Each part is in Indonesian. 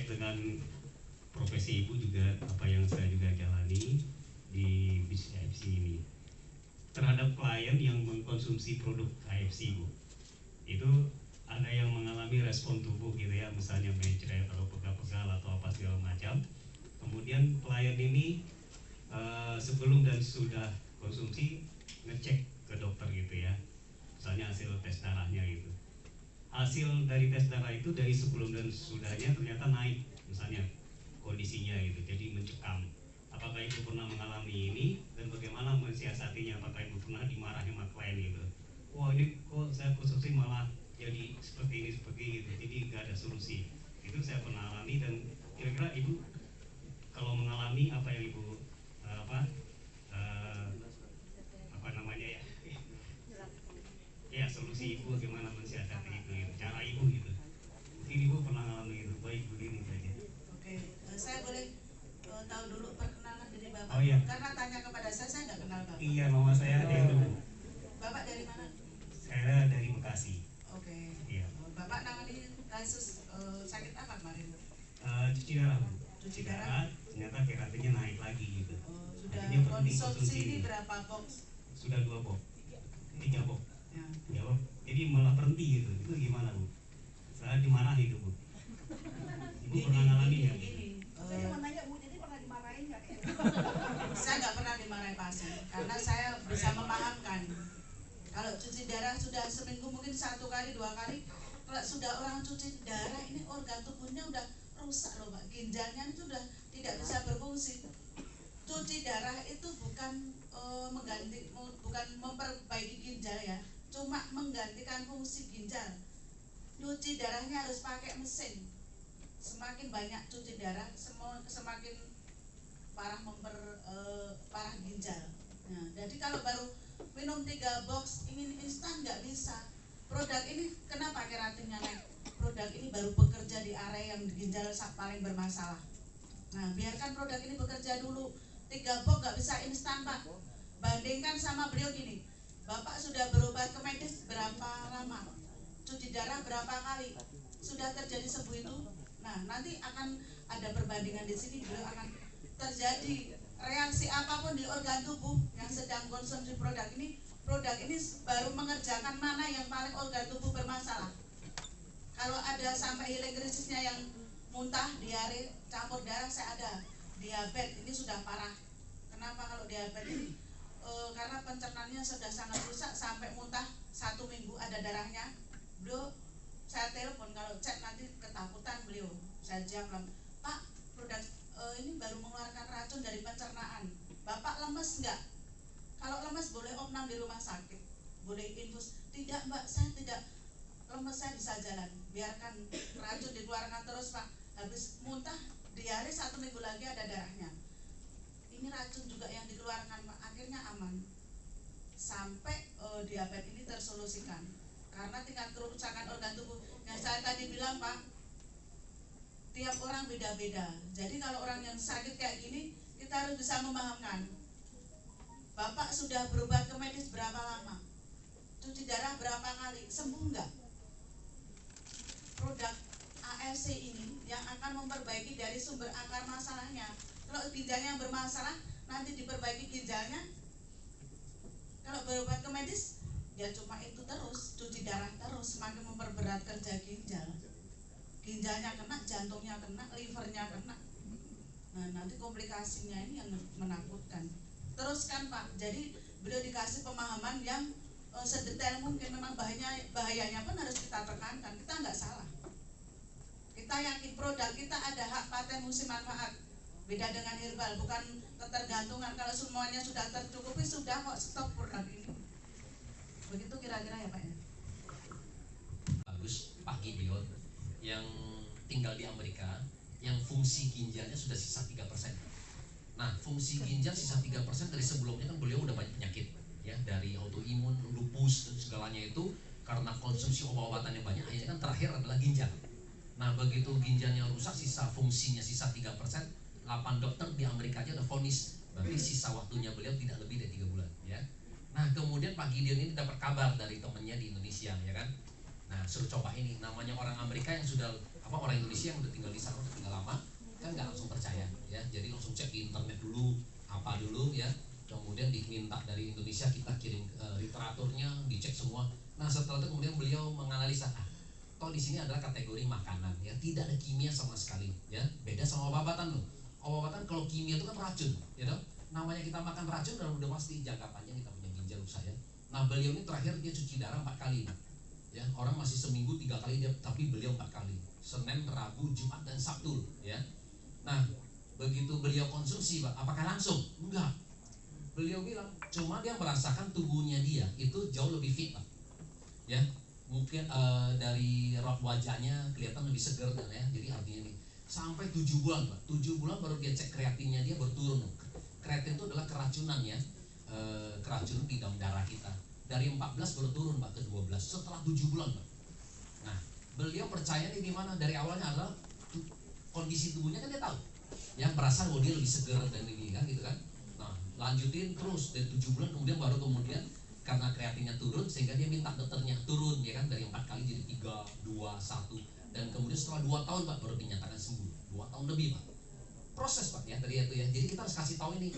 terkait dengan profesi Ibu juga apa yang saya juga jalani di bisnis AFC ini. Terhadap klien yang mengkonsumsi produk AFC Bu, itu ada yang mengalami respon tubuh gitu ya, misalnya mencret atau pegal-pegal atau apa segala macam. Kemudian klien ini sebelum dan sudah konsumsi ngecek ke dokter gitu ya, misalnya hasil tes darahnya gitu. Hasil dari tes darah itu dari sebelum dan sudahnya ternyata naik misalnya kondisinya gitu, jadi mencekam. Apakah Ibu pernah mengalami ini dan bagaimana mensiasatinya? Apakah Ibu pernah dimarahi sama klien gitu? Wah ini kok saya konsumsi malah jadi seperti ini gitu, jadi nggak ada solusi. Itu saya pernah alami. Dan kira-kira Ibu kalau mengalami apa yang Ibu apa namanya ya? Ya solusi Ibu bagaimana mensiasati itu gitu, cara Ibu gitu. Mungkin Ibu pernah mengalami itu. Baik Bu Dini saja. Oke, saya boleh tahu dulu perkenalan dari Bapak? Oh iya. Karena tanya kepada saya nggak kenal Bapak. Iya, nama saya Dedo. Bapak dari mana? Saya dari Bekasi. Oke. Iya. Bapak nangani kasus sakit apa kemarin? Cuci darah Bu. Cuci darah. Ternyata keratinnya naik lagi gitu. Sudah Akhirnya berhenti konsumsi ini berapa box? Sudah 2 box, 3 box. Ya. 3 box. Jadi malah berhenti gitu. Itu gimana Bu? Saya dimarahi itu Bu. Ibu pernah ngalamin nggak? Saya mau nanya Bu, jadi pernah dimarahin nggak? Saya nggak pernah dimarahin pasien karena saya bisa memahamkan. Kalau cuci darah sudah seminggu mungkin 1 kali 2 kali. Kalau sudah orang cuci darah ini organ tubuhnya udah rusak loh Pak. Ginjalnya itu sudah tidak bisa berfungsi. Cuci darah itu bukan bukan memperbaiki ginjal ya, cuma menggantikan fungsi ginjal. Cuci darahnya harus pakai mesin. Semakin banyak cuci darah, semakin parah parah ginjal. Nah, jadi kalau baru minum 3 box ingin instan nggak bisa. Produk ini kenapa keratinnya naik? Produk ini baru bekerja di area yang ginjal paling bermasalah. Nah, biarkan produk ini bekerja dulu. 3 box nggak bisa instan Pak. Bandingkan sama beliau gini, Bapak sudah berobat ke medis berapa lama? Cuci darah berapa kali? Sudah terjadi sembuh itu? Nah, nanti akan ada perbandingan di sini. Beliau akan terjadi reaksi apapun di organ tubuh yang sedang konsumsi produk ini baru mengerjakan mana yang paling organ tubuh bermasalah. Kalau ada sampai healing krisisnya yang muntah, diare, campur darah, saya ada. Diabetes ini sudah parah. Kenapa kalau diabetes ini? Karena pencernanya sudah sangat rusak sampai muntah 1 minggu ada darahnya. Beliau saya telepon, kalau cek nanti ketakutan beliau. Saya jawab, Pak, produk ini baru mengeluarkan racun dari pencernaan. Bapak lemes enggak? Kalau lemes boleh opnam di rumah sakit, boleh infus. Tidak Mbak, saya tidak lemes, saya bisa jalan. Biarkan racun dikeluarkan terus Pak. Habis muntah, diare 1 minggu lagi ada darahnya. Ini racun juga yang dikeluarkan Pak. Akhirnya aman. Sampai diabetes ini tersolusikan. Karena tingkat kerusakan organ tubuh yang saya tadi bilang Pak, tiap orang beda-beda. Jadi kalau orang yang sakit kayak gini, kita harus bisa memahamkan. Bapak sudah berobat ke medis berapa lama? Cuci darah berapa kali? Sembuh enggak? Produk AFC ini yang akan memperbaiki dari sumber akar masalahnya. Kalau ginjalnya bermasalah, nanti diperbaiki ginjalnya. Kalau berobat ke medis, ya cuma itu terus, cuci darah terus, semakin memperberat kerja ginjal. Ginjalnya kena, jantungnya kena, livernya kena. Nah, nanti komplikasinya ini yang menakutkan. Terus kan Pak, jadi beliau dikasih pemahaman yang sedetail mungkin. Memang bahayanya pun harus kita tekankan. Kita nggak salah. Kita yakin produk kita ada hak paten musim manfaat. Beda dengan herbal, bukan ketergantungan. Kalau semuanya sudah tercukupi, sudah kok stop produk ini. Begitu kira-kira ya Pak ya. Bagus, Pak Gideon yang tinggal di Amerika, yang fungsi ginjalnya sudah sisa 3%. Nah, fungsi ginjal sisa 3% dari sebelumnya kan beliau udah banyak penyakit ya, dari autoimun, lupus dan segalanya itu karena konsumsi obat-obatan yang banyak, akhirnya kan terakhir adalah ginjal. Nah, begitu ginjalnya rusak, sisa fungsinya sisa 3%, 8 dokter di Amerika aja udah vonis, berarti sisa waktunya beliau tidak lebih dari 3 bulan ya. Nah, kemudian Pak Gideon ini dapat kabar dari temannya di Indonesia ya kan. Nah, suruh coba ini, namanya orang Amerika yang sudah orang Indonesia yang udah tinggal di sana, udah tinggal lama kan nggak langsung percaya ya, jadi langsung cek di internet dulu apa dulu ya, kemudian diminta dari Indonesia kita kirim literaturnya, dicek semua. Nah setelah itu kemudian beliau menganalisa, toh di sini adalah kategori makanan ya, tidak ada kimia sama sekali ya, beda sama obat-obatan loh. Obat-obatan kalau kimia itu kan racun ya toh, namanya kita makan racun dan udah pasti jangka panjang kita punya ginjal saya. Nah beliau ini terakhir dia cuci darah 4 kali ya, orang masih seminggu 3 kali dia, tapi beliau 4 kali, Senin, Rabu, Jumat dan Sabtu ya. Nah begitu beliau konsumsi Pak, apakah langsung? Enggak. Beliau bilang cuma dia merasakan tubuhnya dia itu jauh lebih fit Pak ya, mungkin dari wajahnya kelihatan lebih segar kan ya. Jadi artinya nih sampai 7 bulan Pak, 7 bulan baru dia cek kreatinnya dia berturun. Kreatin itu adalah keracunan ya, keracunan di dalam darah kita. Dari 14 baru turun Pak ke 12 setelah 7 bulan Pak. Nah beliau percaya nih di mana, dari awalnya adalah kondisi tubuhnya kan dia tahu ya, merasa bahwa dia lebih segar dan ini kan gitu kan. Nah lanjutin terus dari 7 bulan kemudian baru kemudian karena kreatinnya turun sehingga dia minta dokternya turun ya kan, dari 4 kali jadi 3, 2, 1, dan kemudian setelah 2 tahun Pak baru dinyatakan sembuh. 2 tahun lebih Pak proses Pak ya tadi itu ya. Jadi kita harus kasih tahu ini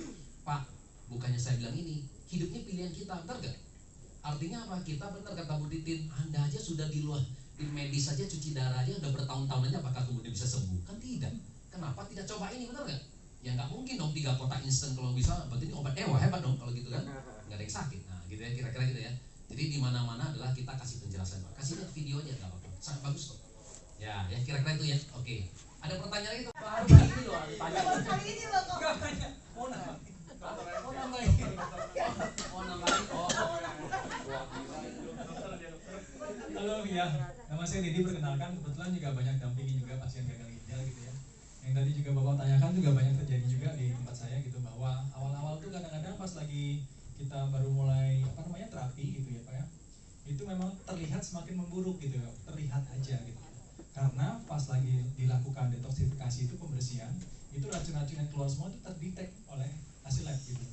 Pak, bukannya saya bilang ini, hidupnya pilihan kita, benar gak? Artinya apa? Kita benar kata Bu Titin, Anda aja sudah di luar di medis saja cuci darah aja udah bertahun-tahun aja, apakah kemudian bisa sembuh? Kan tidak. Kenapa tidak coba ini, benar gak? Ya nggak mungkin dong 3 kotak instan kalau bisa, berarti ini obat dewa, hebat dong kalau gitu kan? Nggak ada yang sakit. Nah gitu ya, kira-kira gitu ya. Jadi di mana-mana adalah kita kasih penjelasan Pak. Kasih lihat videonya nggak apa-apa, sangat bagus kok. Ya kira-kira itu ya. Oke. Ada pertanyaan lagi tuh? Pak, ini loh, tanya. Kali ini loh kok. Enggak tanya. Mau nambah. Mau nambahin. Mau nambahin. Oh. Halo ya, nama saya Didi, perkenalkan, kebetulan juga banyak dampingi juga pasien gagal ginjal gitu ya. Yang tadi juga Bapak tanyakan juga banyak terjadi juga di tempat saya gitu, bahwa awal-awal tuh kadang-kadang pas lagi kita baru mulai terapi gitu ya Pak ya, itu memang terlihat semakin memburuk gitu ya, terlihat aja gitu. Karena pas lagi dilakukan detoksifikasi itu, pembersihan, itu racun-racun yang keluar semua itu terdetek oleh hasil lab gitu.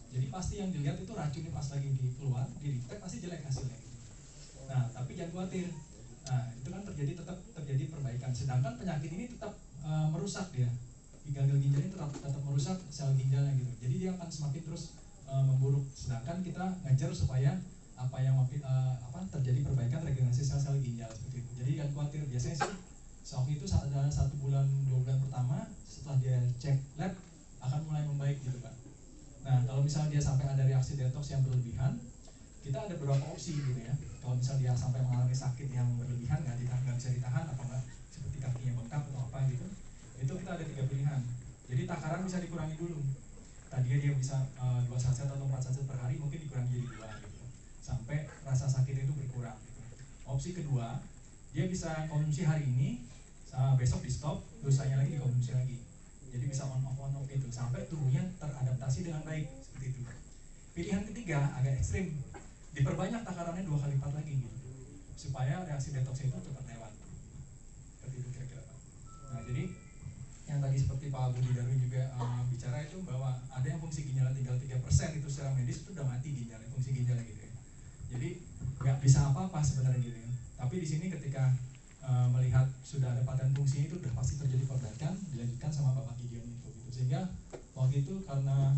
Jadi pasti yang dilihat itu racunnya pas lagi keluar, didetek pasti jelek hasilnya gitu. Nah tapi jangan khawatir, nah itu kan tetap terjadi perbaikan. Sedangkan penyakit ini tetap merusak dia, gagal ginjal ini tetap merusak sel ginjalnya gitu. Jadi dia akan semakin terus memburuk. Sedangkan kita ngejar supaya terjadi perbaikan regenerasi sel-sel ginjal seperti itu. Jadi jangan khawatir, biasanya sih waktu itu ada 1 bulan 2 bulan pertama setelah dia cek lab akan mulai membaik gitu Pak. Nah kalau misalnya dia sampai ada reaksi detox yang berlebihan, kita ada beberapa opsi gitu ya. Kalau misalnya dia sampai mengalami sakit yang berlebihan, nggak bisa ditahan, apa enggak seperti kakinya bengkak atau apa gitu, itu kita ada 3 pilihan. Jadi takaran bisa dikurangi dulu. Tadinya dia bisa 2 saset atau 4 saset per hari, mungkin dikurangi jadi 2 gitu, sampai rasa sakit itu berkurang gitu. Opsi kedua, dia bisa konsumsi hari ini, besok di stop, dosanya lagi dikonsumsi lagi. Jadi bisa on off gitu sampai tubuhnya teradaptasi dengan baik seperti itu. Pilihan ketiga agak ekstrim, diperbanyak takarannya 2 kali lipat lagi gitu, supaya reaksi detox itu tetap lewat. Seperti itu kira-kira Pak. Nah jadi yang tadi seperti Pak Budi Darwin juga bicara itu, bahwa ada yang fungsi ginjalnya tinggal 3% itu secara medis itu udah mati ginjalnya, fungsi ginjalnya gitu ya. Jadi nggak bisa apa-apa sebenarnya gitu ya. Tapi di sini ketika melihat sudah ada paten fungsi itu udah pasti terjadi perbaikan, dilanjutkan sama Bapak Gideon itu gitu. Sehingga waktu itu karena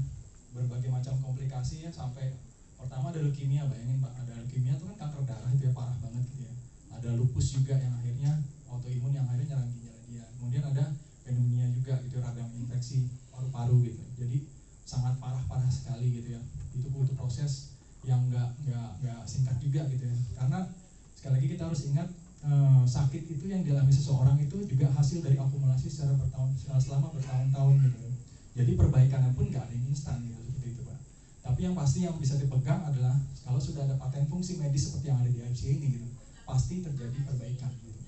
berbagai macam komplikasi ya, sampai pertama ada leukemia, bayangin Pak, ada leukemia itu kan kanker darah itu ya, parah banget gitu ya. Ada lupus juga yang akhirnya autoimun yang akhirnya nyerang ginjal dia. Kemudian ada pneumonia juga gitu, radang infeksi paru-paru gitu. Jadi sangat parah sekali gitu ya. Itu butuh proses yang nggak singkat juga gitu ya. Karena sekali lagi kita harus ingat, sakit itu yang dialami seseorang itu juga hasil dari akumulasi selama bertahun-tahun gitu. Jadi perbaikannya pun nggak ada yang instan gitu, seperti itu Pak. Tapi yang pasti yang bisa dipegang adalah kalau sudah ada paten fungsi medis seperti yang ada di IFC ini gitu, pasti terjadi perbaikan gitu.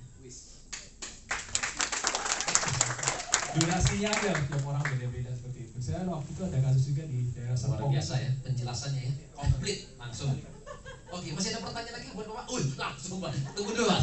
Durasinya ada, tiap orang beda-beda seperti itu. Saya waktu itu ada kasus juga di daerah Serpong. Luar biasa ya penjelasannya ya, komplit langsung. Oke, masih ada pertanyaan lagi buat Bapak? Langsung Pak, tunggu dulu Pak.